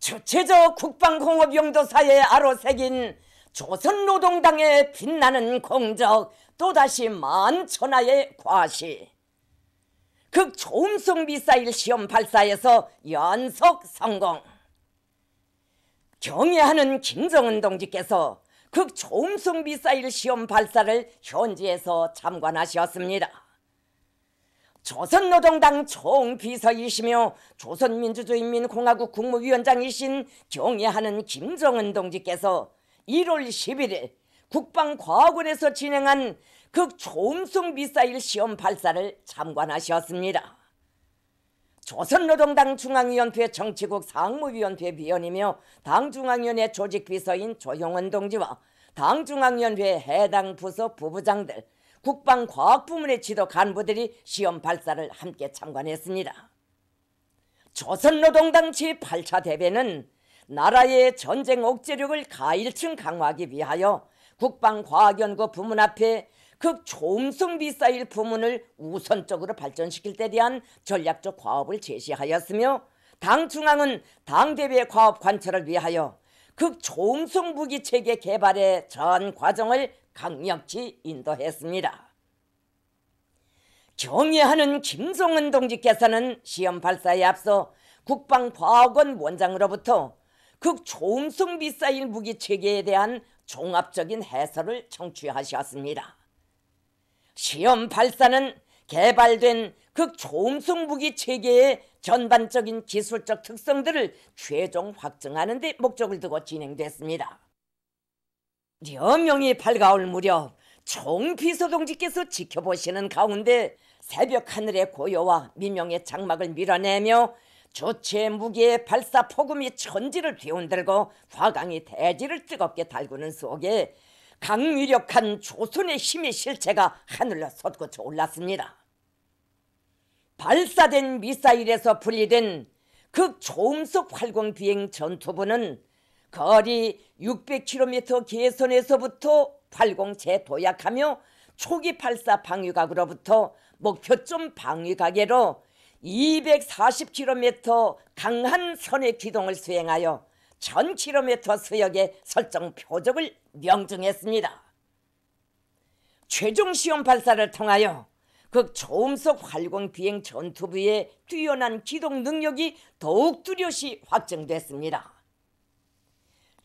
주체적 국방공업용도사에 아로새긴 조선노동당의 빛나는 공적, 또다시 만천하의 과시. 극초음속 미사일 시험 발사에서 연속 성공. 경애하는 김정은 동지께서 극초음속 미사일 시험 발사를 현지에서 참관하셨습니다. 조선노동당 총비서이시며 조선민주주의인민공화국 국무위원장이신 경애하는 김정은 동지께서 1월 11일 국방과학원에서 진행한 극초음속 미사일 시험 발사를 참관하셨습니다. 조선노동당 중앙위원회 정치국 상무위원회 위원이며 당중앙위원회 조직비서인 조형원 동지와 당중앙위원회 해당 부서 부부장들, 국방과학부문의 지도 간부들이 시험 발사를 함께 참관했습니다. 조선노동당 제8차 대회는 나라의 전쟁 억제력을 가일층 강화하기 위하여 국방과학연구 부문 앞에 극초음속 미사일 부문을 우선적으로 발전시킬 데 대한 전략적 과업을 제시하였으며, 당 중앙은 당대회 과업 관철을 위하여 극초음속 무기체계 개발의 전 과정을 강력히 인도했습니다. 경애하는 김정은 동지께서는 시험 발사에 앞서 국방과학원 원장으로부터 극초음속 미사일 무기체계에 대한 종합적인 해설을 청취하셨습니다. 시험 발사는 개발된 극초음속 무기체계의 전반적인 기술적 특성들을 최종 확증하는 데 목적을 두고 진행됐습니다. 여명이 밝아올 무렵 총비서 동지께서 지켜보시는 가운데 새벽 하늘의 고요와 미명의 장막을 밀어내며 조체 무기의 발사 폭음이 천지를 뒤흔들고 화강이 대지를 뜨겁게 달구는 속에 강위력한 조선의 힘의 실체가 하늘로 솟구쳐 올랐습니다. 발사된 미사일에서 분리된 극초음속 활공 비행 전투부는 거리 600km 계선에서부터 활공 재도약하며 초기 발사 방위각으로부터 목표점 방위각으로 240km 강한 선의 기동을 수행하여 1000km 수역의 설정 표적을 명중했습니다. 최종 시험 발사를 통하여 극초음속 활공 비행 전투부의 뛰어난 기동 능력이 더욱 뚜렷이 확정됐습니다.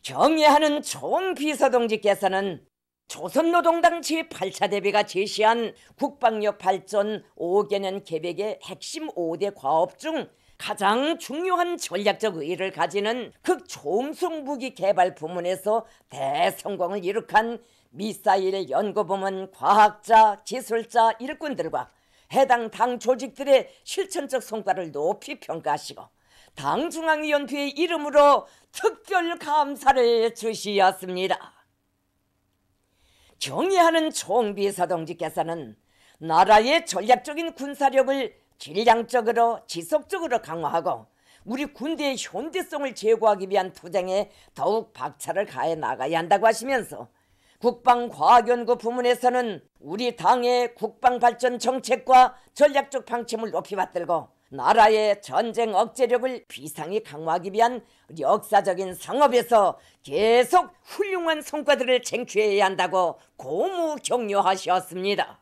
경애하는 총비서동지께서는 조선노동당 제8차 대회가 제시한 국방력 발전 5개년 계획의 핵심 5대 과업 중 가장 중요한 전략적 의의를 가지는 극초음속 무기 개발 부문에서 대성공을 이룩한 미사일 연구부문 과학자, 기술자, 일꾼들과 해당 당 조직들의 실천적 성과를 높이 평가하시고 당중앙위원회의 이름으로 특별 감사를 주시었습니다. 경애하는 총비서동지께서는 나라의 전략적인 군사력을 질량적으로 지속적으로 강화하고 우리 군대의 현대성을 제고하기 위한 투쟁에 더욱 박차를 가해 나가야 한다고 하시면서 국방과학연구 부문에서는 우리 당의 국방발전 정책과 전략적 방침을 높이 받들고 나라의 전쟁 억제력을 비상히 강화하기 위한 역사적인 상업에서 계속 훌륭한 성과들을 쟁취해야 한다고 고무 격려하셨습니다.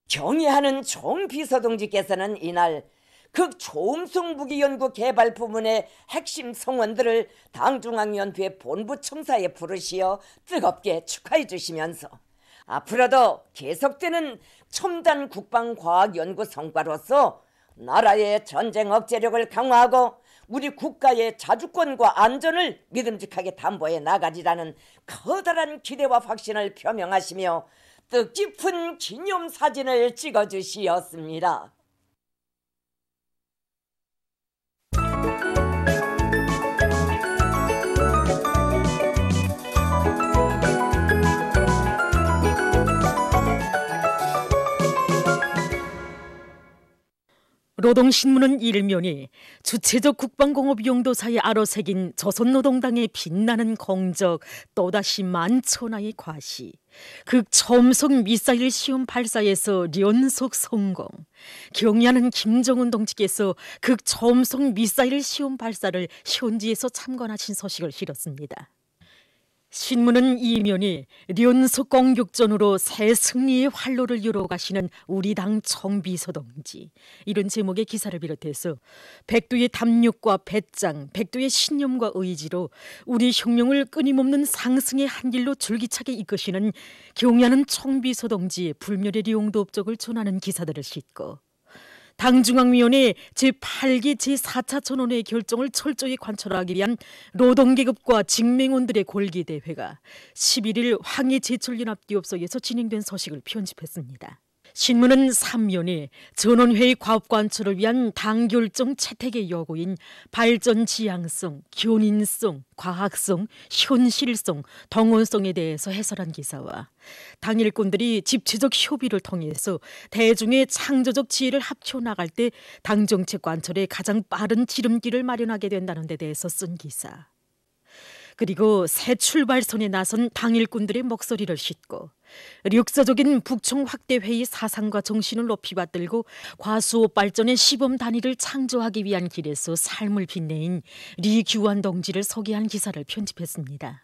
경애하는 총비서동지께서는 이날 극초음속 무기연구 개발 부문의 핵심 성원들을 당중앙위원회 본부청사에 부르시어 뜨겁게 축하해 주시면서 앞으로도 계속되는 첨단 국방과학연구 성과로서 나라의 전쟁 억제력을 강화하고 우리 국가의 자주권과 안전을 믿음직하게 담보해 나가리라는 커다란 기대와 확신을 표명하시며 뜻깊은 기념사진을 찍어주시었습니다. 노동신문은 일면이 주체적 국방공업 용도사에 아로새긴 조선노동당의 빛나는 공적 또다시 만천하의 과시, 극초음속 미사일 시험 발사에서 연속 성공, 경의하는 김정은 동지께서 극초음속 미사일 시험 발사를 현지에서 참관하신 소식을 실었습니다. 신문은 이면이 연속 공격전으로 새 승리의 활로를 이뤄가시는 우리 당 총비서 동지, 이런 제목의 기사를 비롯해서 백두의 담력과 배짱, 백두의 신념과 의지로 우리 혁명을 끊임없는 상승의 한 길로 줄기차게 이끄시는 경의하는 총비서 동지의 불멸의 리용도 업적을 전하는 기사들을 싣고, 당중앙위원회 제8기 제4차 전원회의 결정을 철저히 관철하기 위한 노동계급과 직맹원들의 골기대회가 11일 황해제철연합기업소에서 진행된 소식을 편집했습니다. 신문은 3면에 전원회의 과업관철을 위한 당결정 채택의 요구인 발전 지향성, 견인성, 과학성, 현실성, 동원성에 대해서 해설한 기사와 당 일꾼들이 집체적 협의를 통해서 대중의 창조적 지혜를 합쳐 나갈 때 당정책 관철에 가장 빠른 지름길을 마련하게 된다는 데 대해서 쓴 기사, 그리고 새 출발선에 나선 당 일꾼들의 목소리를 싣고 역사적인 북청 확대회의 사상과 정신을 높이 받들고 과수호 발전의 시범 단위를 창조하기 위한 길에서 삶을 빛내인 리규환 동지를 소개한 기사를 편집했습니다.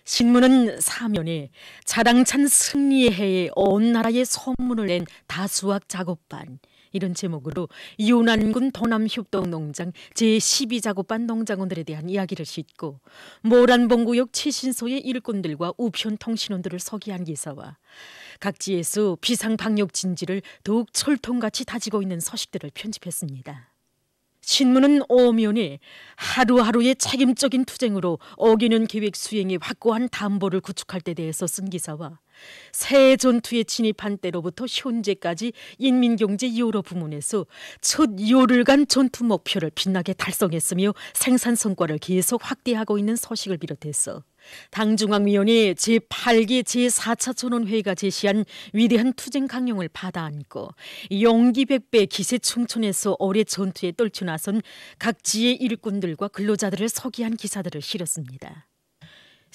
신문은 사면에 자랑찬 승리의 해에 온 나라에 소문을 낸 다수학 작업반, 이런 제목으로 이온안군 도남협동농장 제12작업반 농장원들에 대한 이야기를 싣고 모란봉구역 최신소의 일꾼들과 우편통신원들을 소개한 기사와 각지에서 비상방역 진지를 더욱 철통같이 다지고 있는 소식들을 편집했습니다. 신문은 오면에 하루하루의 책임적인 투쟁으로 어기는 계획 수행에 확고한 담보를 구축할 때 대해서 쓴 기사와 새 전투에 진입한 때로부터 현재까지 인민경제 여러 부문에서 첫 열흘간 전투 목표를 빛나게 달성했으며 생산 성과를 계속 확대하고 있는 소식을 비롯해서 당중앙위원회 제8기 제4차 전원회의가 제시한 위대한 투쟁 강령을 받아안고 용기 백배 기세 충천해서 올해 전투에 떨쳐나선 각지의 일꾼들과 근로자들을 소개한 기사들을 실었습니다.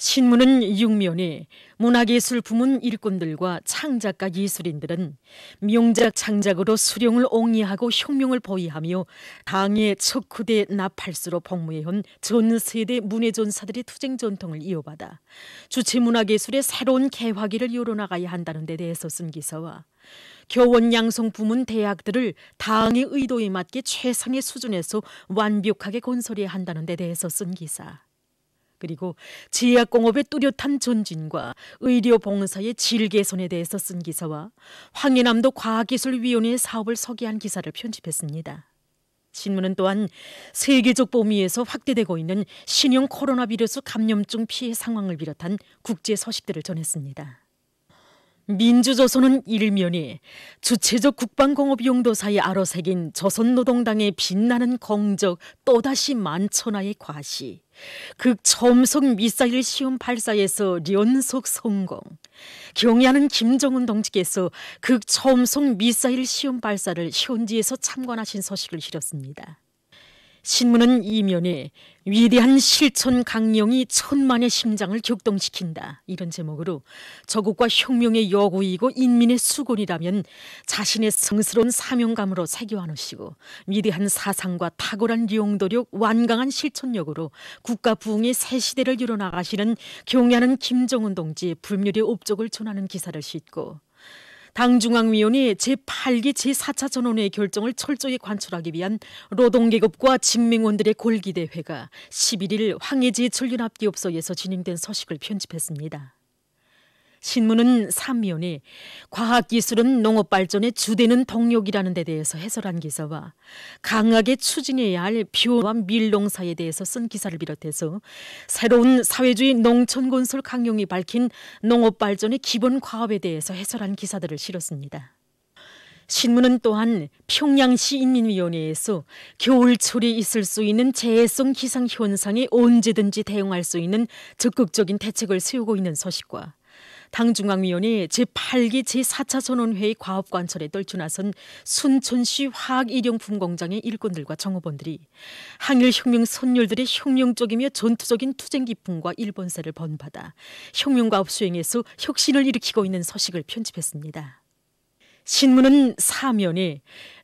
신문은 6면에 문화예술 부문 일꾼들과 창작가 예술인들은 명작 창작으로 수령을 옹이하고 혁명을 보이하며 당의 척후대 나팔수로 복무해온 전 세대 문예전사들의 투쟁 전통을 이어받아 주체문화예술의 새로운 개화기를 열어나가야 한다는 데 대해서 쓴 기사와 교원 양성 부문 대학들을 당의 의도에 맞게 최상의 수준에서 완벽하게 건설해야 한다는 데 대해서 쓴 기사, 그리고 제약공업의 뚜렷한 전진과 의료봉사의 질 개선에 대해서 쓴 기사와 황해남도 과학기술위원회 사업을 소개한 기사를 편집했습니다. 신문은 또한 세계적 범위에서 확대되고 있는 신형 코로나 바이러스 감염증 피해 상황을 비롯한 국제 소식들을 전했습니다. 민주조선은 일면에 주체적 국방공업 용도사에 아로새긴 조선노동당의 빛나는 공적 또다시 만천하의 과시, 극초음속 미사일 시험 발사에서 연속 성공, 경의하는 김정은 동지께서 극초음속 미사일 시험 발사를 현지에서 참관하신 소식을 실었습니다. 신문은 이면에 위대한 실천 강령이 천만의 심장을 격동시킨다, 이런 제목으로 조국과 혁명의 요구이고 인민의 수건이라면 자신의 성스러운 사명감으로 새겨 안으시고 위대한 사상과 탁월한 용도력, 완강한 실천력으로 국가 부흥의 새 시대를 이뤄나가시는 경의하는 김정은 동지의 불멸의 업적을 전하는 기사를 싣고 당중앙위원회 제8기 제4차 전원회의 결정을 철저히 관철하기 위한 노동계급과 직맹원들의 골기대회가 11일 황해제철연합기업소에서 진행된 소식을 편집했습니다. 신문은 3면에 과학기술은 농업발전의 주되는 동력이라는 데 대해서 해설한 기사와 강하게 추진해야 할 벼와 밀농사에 대해서 쓴 기사를 비롯해서 새로운 사회주의 농촌건설 강령이 밝힌 농업발전의 기본 과업에 대해서 해설한 기사들을 실었습니다. 신문은 또한 평양시 인민위원회에서 겨울철에 있을 수 있는 재해성 기상현상에 언제든지 대응할 수 있는 적극적인 대책을 세우고 있는 소식과 당중앙위원회 제8기 제4차 전원회의 과업관철에 떨쳐나선 순천시 화학일용품 공장의 일꾼들과 정업원들이 항일혁명 선열들의 혁명적이며 전투적인 투쟁 기풍과 일본세를 번받아 혁명과업 수행에서 혁신을 일으키고 있는 서식을 편집했습니다. 신문은 사면에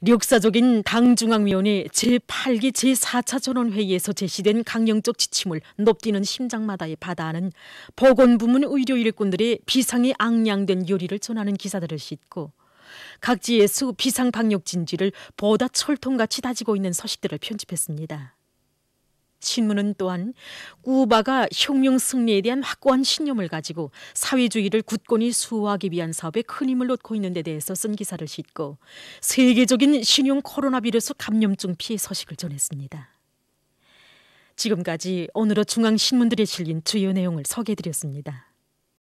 역사적인 당중앙위원회 제8기 제4차 전원회의에서 제시된 강령적 지침을 높뛰는 심장마다에 받아하는 보건부문 의료 일꾼들의 비상에 앙양된 요리를 전하는 기사들을 싣고 각지에서 비상 방역 진지를 보다 철통같이 다지고 있는 서식들을 편집했습니다. 신문은 또한 꾸바가 혁명 승리에 대한 확고한 신념을 가지고 사회주의를 굳건히 수호하기 위한 사업에 큰 힘을 놓고 있는 데 대해서 쓴 기사를 싣고 세계적인 신형 코로나 바이러스 감염증 피해 소식을 전했습니다. 지금까지 오늘의 중앙신문들에 실린 주요 내용을 소개해드렸습니다.